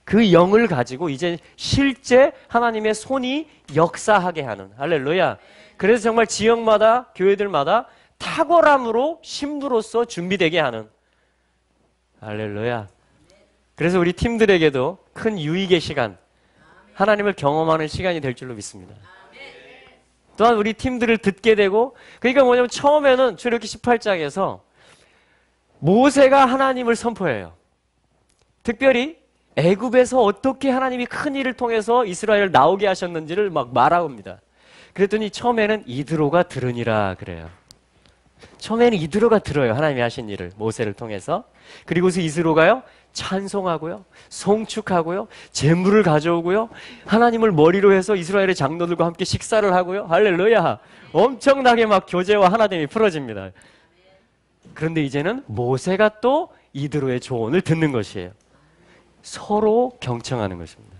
그 영을 가지고 이제 실제 하나님의 손이 역사하게 하는, 할렐루야. 그래서 정말 지역마다, 교회들마다 탁월함으로 신부로서 준비되게 하는, 할렐루야. 그래서 우리 팀들에게도 큰 유익의 시간, 하나님을 경험하는 시간이 될 줄로 믿습니다. 또한 우리 팀들을 듣게 되고, 그러니까 뭐냐면 처음에는 출애굽기 18장에서 모세가 하나님을 선포해요. 특별히 애굽에서 어떻게 하나님이 큰 일을 통해서 이스라엘을 나오게 하셨는지를 막 말합니다. 그랬더니 처음에는 이드로가 들으니라 그래요. 처음에는 이드로가 들어요. 하나님이 하신 일을 모세를 통해서. 그리고서 이스로가요 찬송하고요, 송축하고요, 제물을 가져오고요, 하나님을 머리로 해서 이스라엘의 장로들과 함께 식사를 하고요. 할렐루야! 엄청나게 막 교제와 하나됨이 풀어집니다. 그런데 이제는 모세가 또 이드로의 조언을 듣는 것이에요. 서로 경청하는 것입니다.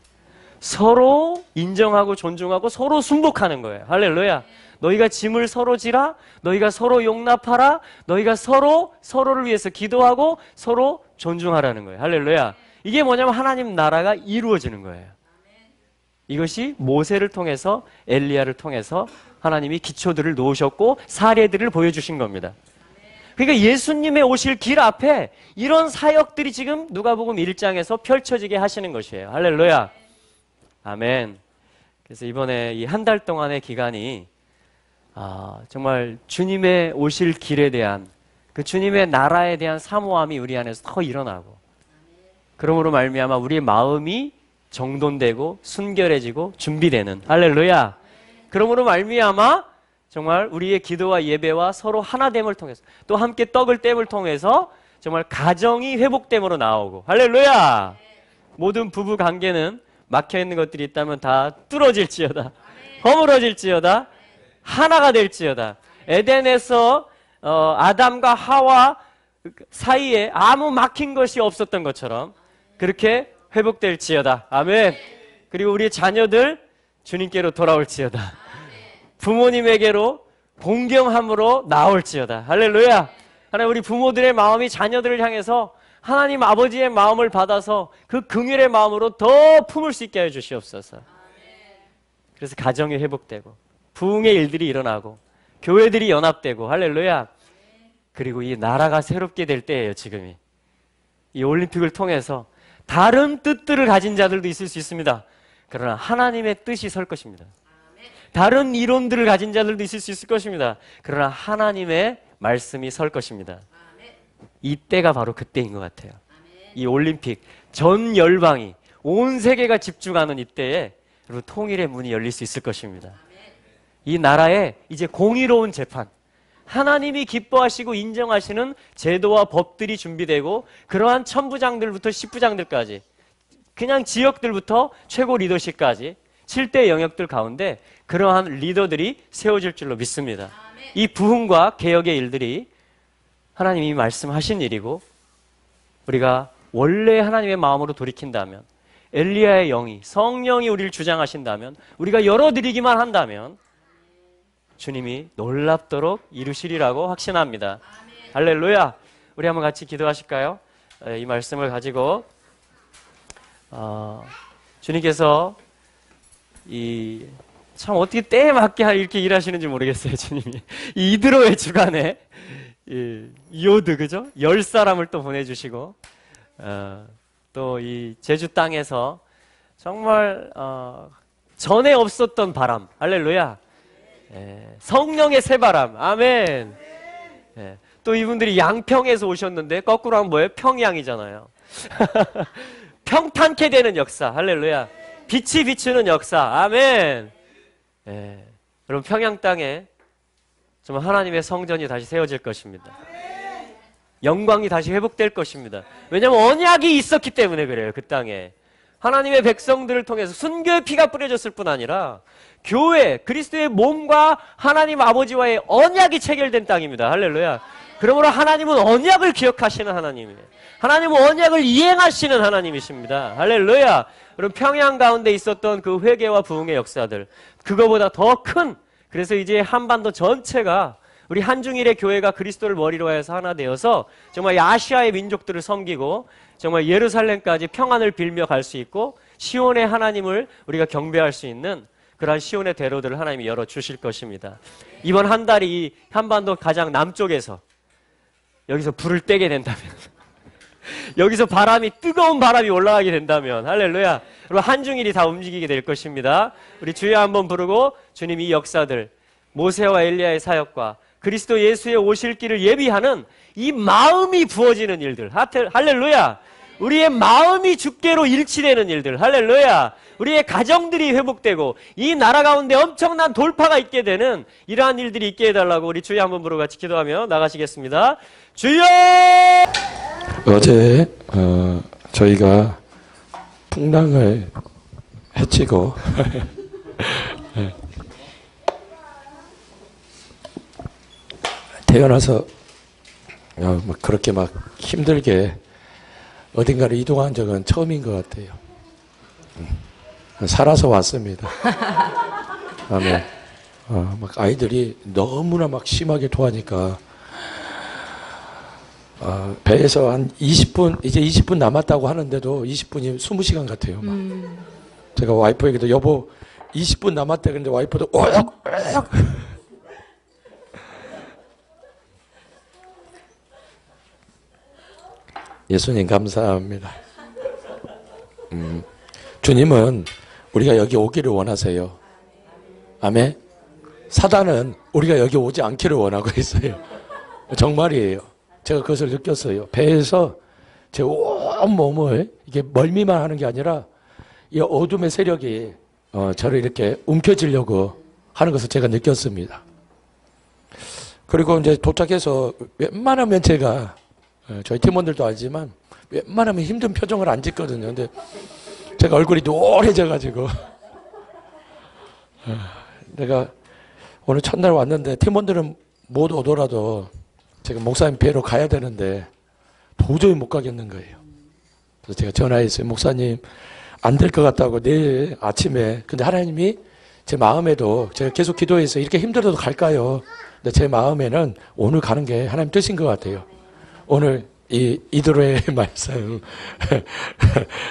서로 인정하고 존중하고 서로 순복하는 거예요. 할렐루야! 너희가 짐을 서로 지라, 너희가 서로 용납하라, 너희가 서로를 위해서 기도하고 서로 존중하라는 거예요. 할렐루야! 이게 뭐냐면 하나님 나라가 이루어지는 거예요. 이것이 모세를 통해서, 엘리야를 통해서 하나님이 기초들을 놓으셨고 사례들을 보여주신 겁니다. 그러니까 예수님의 오실 길 앞에 이런 사역들이 지금 누가복음 1장에서 펼쳐지게 하시는 것이에요. 할렐루야! 아멘. 그래서 이번에 이 한 달 동안의 기간이 정말 주님의 오실 길에 대한, 그 주님의 나라에 대한 사모함이 우리 안에서 더 일어나고, 그러므로 말미암아 우리의 마음이 정돈되고 순결해지고 준비되는, 할렐루야! 그러므로 말미암아 정말 우리의 기도와 예배와 서로 하나됨을 통해서, 또 함께 떡을 땜을 통해서 정말 가정이 회복됨으로 나오고, 할렐루야! 모든 부부 관계는 막혀있는 것들이 있다면 다 뚫어질지어다, 허물어질지어다, 하나가 될지어다. 에덴에서 아담과 하와 사이에 아무 막힌 것이 없었던 것처럼 그렇게 회복될지어다. 아멘. 그리고 우리 자녀들 주님께로 돌아올지어다. 부모님에게로 공경함으로 나올지어다. 할렐루야. 하나님, 우리 부모들의 마음이 자녀들을 향해서 하나님 아버지의 마음을 받아서 그 긍휼의 마음으로 더 품을 수 있게 해주시옵소서. 그래서 가정이 회복되고 부흥의 일들이 일어나고 교회들이 연합되고, 할렐루야. 그리고 이 나라가 새롭게 될 때예요. 지금이 이 올림픽을 통해서 다른 뜻들을 가진 자들도 있을 수 있습니다. 그러나 하나님의 뜻이 설 것입니다. 다른 이론들을 가진 자들도 있을 수 있을 것입니다. 그러나 하나님의 말씀이 설 것입니다. 이때가 바로 그때인 것 같아요. 이 올림픽, 전 열방이, 온 세계가 집중하는 이때에 여러분 통일의 문이 열릴 수 있을 것입니다. 이 나라에 이제 공의로운 재판, 하나님이 기뻐하시고 인정하시는 제도와 법들이 준비되고, 그러한 천부장들부터 십부장들까지, 그냥 지역들부터 최고 리더십까지 7대 영역들 가운데 그러한 리더들이 세워질 줄로 믿습니다. 이 부흥과 개혁의 일들이 하나님이 말씀하신 일이고, 우리가 원래 하나님의 마음으로 돌이킨다면, 엘리야의 영이, 성령이 우리를 주장하신다면, 우리가 열어드리기만 한다면 주님이 놀랍도록 이루시리라고 확신합니다. 할렐루야. 우리 한번 같이 기도하실까요? 이 말씀을 가지고 주님께서 참 어떻게 때에 맞게 이렇게 일하시는지 모르겠어요. 주님이 이 이드로의 주간에 요드, 그죠? 10사람을 또 보내주시고, 또 이 제주 땅에서 정말 전에 없었던 바람, 할렐루야. 성령의 새바람, 아멘. 또 이분들이 양평에서 오셨는데 거꾸로 하면 뭐예요? 평양이잖아요. 평탄케 되는 역사, 할렐루야. 빛이 비추는 역사, 아멘. 여러분, 평양 땅에 정말 하나님의 성전이 다시 세워질 것입니다. 영광이 다시 회복될 것입니다. 왜냐하면 언약이 있었기 때문에 그래요. 그 땅에 하나님의 백성들을 통해서 순교의 피가 뿌려졌을 뿐 아니라 교회, 그리스도의 몸과 하나님 아버지와의 언약이 체결된 땅입니다. 할렐루야. 그러므로 하나님은 언약을 기억하시는 하나님이에요. 하나님은 언약을 이행하시는 하나님이십니다. 할렐루야. 그럼 평양 가운데 있었던 그 회개와 부흥의 역사들, 그거보다 더 큰, 그래서 이제 한반도 전체가, 우리 한중일의 교회가 그리스도를 머리로 해서 하나 되어서 정말 아시아의 민족들을 섬기고 정말 예루살렘까지 평안을 빌며 갈 수 있고, 시온의 하나님을 우리가 경배할 수 있는 그러한 시온의 대로들을 하나님이 열어주실 것입니다. 이번 한 달이 이 한반도 가장 남쪽에서 여기서 불을 떼게 된다면 여기서 뜨거운 바람이 올라가게 된다면, 할렐루야. 그리고 한중일이 다 움직이게 될 것입니다. 우리 주여 한번 부르고 주님 이 역사들, 모세와 엘리야의 사역과 그리스도 예수의 오실 길을 예비하는 이 마음이 부어지는 일들, 할렐루야. 우리의 마음이 주께로 일치되는 일들, 할렐루야. 우리의 가정들이 회복되고 이 나라 가운데 엄청난 돌파가 있게 되는 이러한 일들이 있게 해달라고 우리 주여 한번 부르고 같이 기도하며 나가시겠습니다. 주여! 어제 저희가 풍랑을 헤치고 태어나서 그렇게 막 힘들게 어딘가를 이동한 적은 처음인 것 같아요. 살아서 왔습니다. 아멘. 막 아이들이 너무나 막 심하게 토하니까 배에서 한 20분, 이제 20분 남았다고 하는데도 20분이 20시간 같아요. 막. 제가 와이프에게도 여보 20분 남았다 그랬는데 와이프도 오역 오역. 예수님 감사합니다. 주님은 우리가 여기 오기를 원하세요. 아멘. 사단은 우리가 여기 오지 않기를 원하고 있어요. 정말이에요. 제가 그것을 느꼈어요. 배에서 제 온 몸을 이게 멀미만 하는 게 아니라 이 어둠의 세력이 저를 이렇게 움켜쥐려고 하는 것을 제가 느꼈습니다. 그리고 이제 도착해서 웬만하면 제가 저희 팀원들도 알지만 웬만하면 힘든 표정을 안 짓거든요. 근데 제가 얼굴이 노래져가지고 내가 오늘 첫날 왔는데 팀원들은 못 오더라도 제가 목사님 뵈러 가야 되는데 도저히 못 가겠는 거예요. 그래서 제가 전화했어요. 목사님 안 될 것 같다고 내일 아침에. 근데 하나님이 제 마음에도 제가 계속 기도해서 이렇게 힘들어도 갈까요? 근데 제 마음에는 오늘 가는 게 하나님 뜻인 것 같아요. 오늘 이드로의 말씀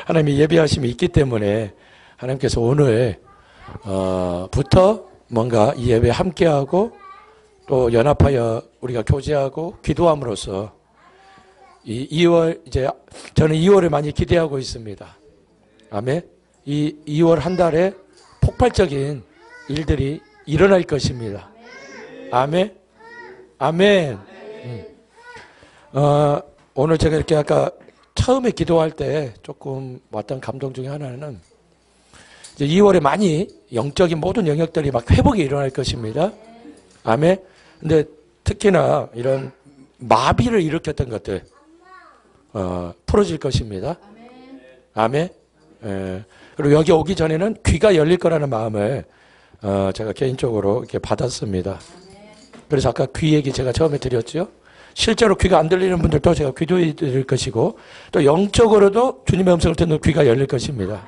하나님이 예비하심이 있기 때문에 하나님께서 오늘 부터 뭔가 이 예배에 함께하고 또 연합하여 우리가 교제하고 기도함으로써 이 2월 이제 저는 2월을 많이 기대하고 있습니다. 아멘. 이 2월 한 달에 폭발적인 일들이 일어날 것입니다. 아멘. 아멘. 오늘 제가 이렇게 아까 처음에 기도할 때 조금 왔던 감동 중에 하나는 이제 2월에 많이 영적인 모든 영역들이 막 회복이 일어날 것입니다. 아멘. 근데 특히나 이런 마비를 일으켰던 것들 풀어질 것입니다. 아멘. 그리고 여기 오기 전에는 귀가 열릴 거라는 마음을 제가 개인적으로 이렇게 받았습니다. 그래서 아까 귀 얘기 제가 처음에 드렸죠. 실제로 귀가 안 들리는 분들도 제가 기도해 드릴 것이고 또 영적으로도 주님의 음성을 듣는 귀가 열릴 것입니다.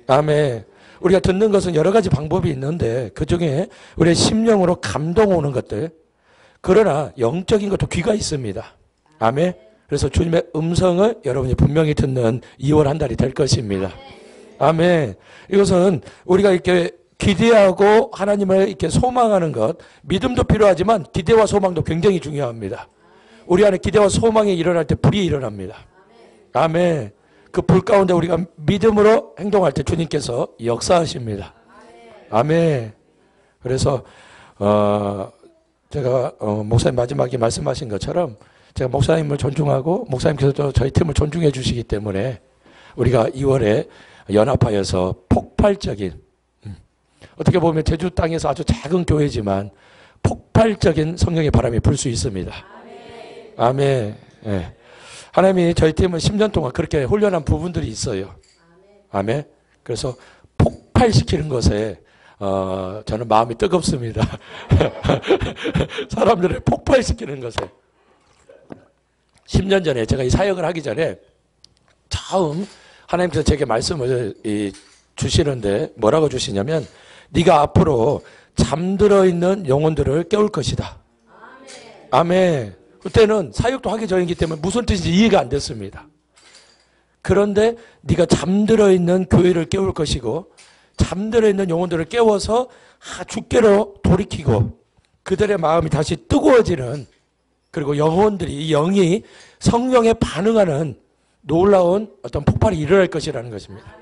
아멘. 우리가 듣는 것은 여러 가지 방법이 있는데 그중에 우리의 심령으로 감동 오는 것들, 그러나 영적인 것도 귀가 있습니다. 아멘. 그래서 주님의 음성을 여러분이 분명히 듣는 2월 한 달이 될 것입니다. 아멘. 이것은 우리가 이렇게 기대하고 하나님을 이렇게 소망하는 것, 믿음도 필요하지만 기대와 소망도 굉장히 중요합니다. 우리 안에 기대와 소망이 일어날 때 불이 일어납니다. 아멘. 그 불 가운데 우리가 믿음으로 행동할 때 주님께서 역사하십니다. 아멘. 그래서 제가 목사님 마지막에 말씀하신 것처럼 제가 목사님을 존중하고 목사님께서도 저희 팀을 존중해 주시기 때문에 우리가 2월에 연합하여서 폭발적인, 어떻게 보면 제주 땅에서 아주 작은 교회지만 폭발적인 성령의 바람이 불 수 있습니다. 아멘. 네. 하나님이 저희 팀은 10년 동안 그렇게 훈련한 부분들이 있어요. 아멘. 그래서 폭발시키는 것에 저는 마음이 뜨겁습니다. 사람들을 폭발시키는 것에. 10년 전에 제가 이 사역을 하기 전에 처음 하나님께서 제게 말씀을 주시는데 뭐라고 주시냐면 네가 앞으로 잠들어 있는 영혼들을 깨울 것이다. 아멘. 그때는 사역도 하기 전이기 때문에 무슨 뜻인지 이해가 안 됐습니다. 그런데 네가 잠들어 있는 교회를 깨울 것이고 잠들어 있는 영혼들을 깨워서 주께로 돌이키고 그들의 마음이 다시 뜨거워지는, 그리고 영혼들이, 이 영이 성령에 반응하는 놀라운 어떤 폭발이 일어날 것이라는 것입니다.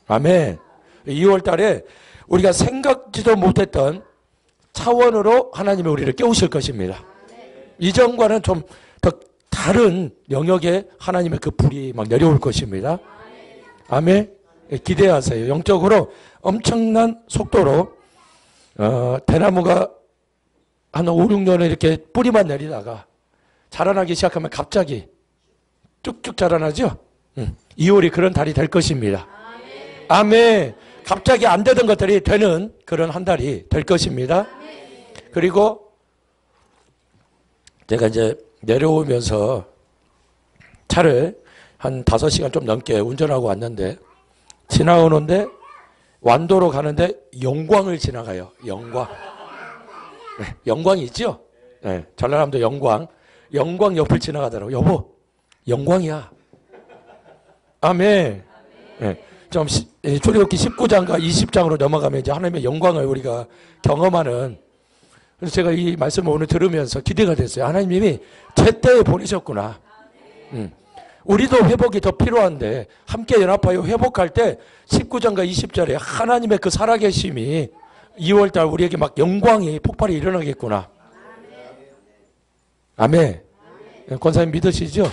아멘. 2월 달에 우리가 생각지도 못했던 차원으로 하나님이 우리를 깨우실 것입니다. 이전과는 좀 더 다른 영역에 하나님의 그 불이 막 내려올 것입니다. 아멘. 기대하세요. 영적으로 엄청난 속도로 대나무가 한 5, 6년을 이렇게 뿌리만 내리다가 자라나기 시작하면 갑자기 쭉쭉 자라나죠. 2월이 그런 달이 될 것입니다. 아멘. 갑자기 안 되던 것들이 되는 그런 한 달이 될 것입니다. 그리고 제가 이제 내려오면서 차를 한 5시간 좀 넘게 운전하고 왔는데 지나오는데 완도로 가는데 영광을 지나가요. 영광. 네, 영광이 있죠? 네, 전라남도 영광. 영광 옆을 지나가더라고요. 여보, 영광이야. 아멘. 네, 좀 출애굽기 19장과 20장으로 넘어가면 이제 하나님의 영광을 우리가 경험하는, 그래서 제가 이 말씀을 오늘 들으면서 기대가 됐어요. 하나님이 제때에 보내셨구나. 우리도 회복이 더 필요한데 함께 연합하여 회복할 때 19장과 20절에 하나님의 그 살아계심이 2월달 우리에게 막 영광이 폭발이 일어나겠구나. 아멘. 권사님 믿으시죠?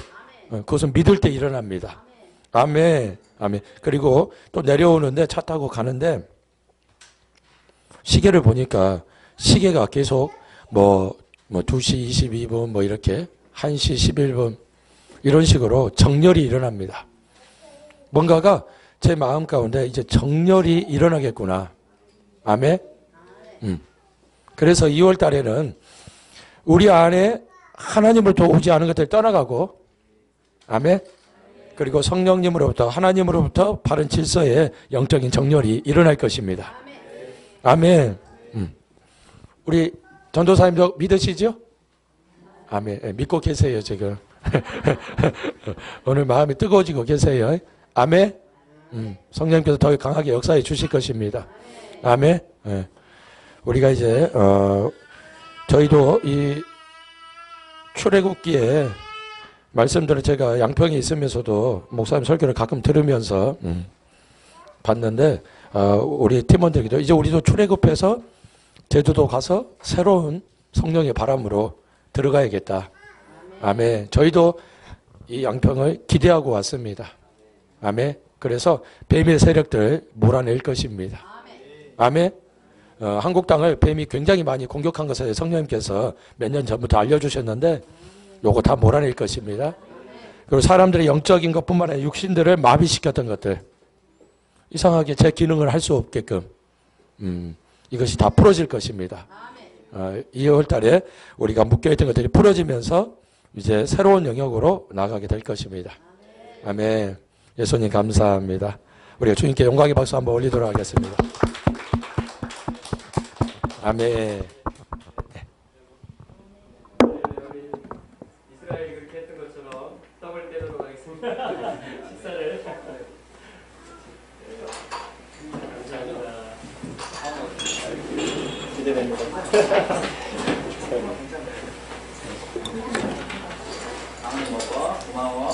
그것은 믿을 때 일어납니다. 아멘. 아멘. 그리고 또 내려오는데 차 타고 가는데 시계를 보니까 시계가 계속 뭐 2시 22분 뭐 이렇게 1시 11분 이런 식으로 정렬이 일어납니다. 뭔가가 제 마음 가운데 이제 정렬이 일어나겠구나. 아멘. 그래서 2월 달에는 우리 안에 하나님으로부터 오지 않은 것들 떠나가고, 아멘. 그리고 성령님으로부터, 하나님으로부터 바른 질서의 영적인 정렬이 일어날 것입니다. 아멘. 우리 전도사님도 믿으시죠? 아멘. 믿고 계세요, 지금. 오늘 마음이 뜨거워지고 계세요. 아멘. 성령님께서 더 강하게 역사해 주실 것입니다. 아멘. 우리가 이제 저희도 이 출애굽기에 말씀들을 제가 양평에 있으면서도 목사님 설교를 가끔 들으면서 봤는데 우리 팀원들에게도 이제 우리도 출애굽해서 제주도 가서 새로운 성령의 바람으로 들어가야겠다. 아멘. 저희도 이 양평을 기대하고 왔습니다. 아멘. 그래서 뱀의 세력들 몰아낼 것입니다. 아멘. 한국 땅을 뱀이 굉장히 많이 공격한 것을 성령님께서 몇 년 전부터 알려주셨는데 요거 다 몰아낼 것입니다. 그리고 사람들의 영적인 것뿐만 아니라 육신들을 마비시켰던 것들, 이상하게 제 기능을 할 수 없게끔 이것이 다 풀어질 것입니다. 2월 달에 우리가 묶여있던 것들이 풀어지면서 이제 새로운 영역으로 나가게 될 것입니다. 아멘. 예수님 감사합니다. 우리가 주님께 영광의 박수 한번 올리도록 하겠습니다. 아멘. 이스라엘이 그렇게 했던 것처럼 떡을 떼도록 하겠습니다. 식사를. 감사합니다. 기대됩니다. 많이 먹어. 고마워.